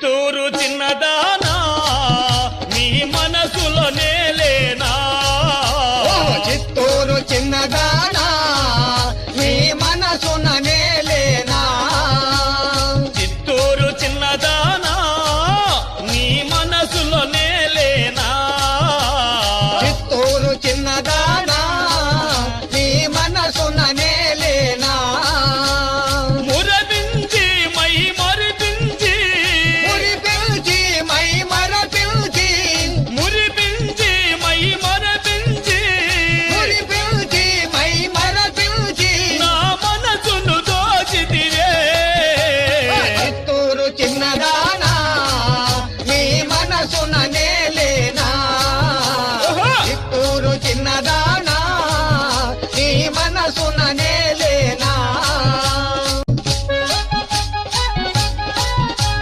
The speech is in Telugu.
చిత్తూరు చిన్నదానా నీ మనసులో నేలేనా చిత్తూరు చిన్నదానా నీ మనసున నేలేనా చిత్తూరు చిన్నదానా నీ మనసులో నేలేనా చిత్తూరు చిన్నదానా నీ మనసున నేలేనా మురపించి మై మరిపించి మురిపిల్చి మై మరపిల్చి మురిపించి మై మరపించి మురిపిల్చి మై మరపిల్చి నా మనసును దోచితివే చిత్తూరు చిన్నదా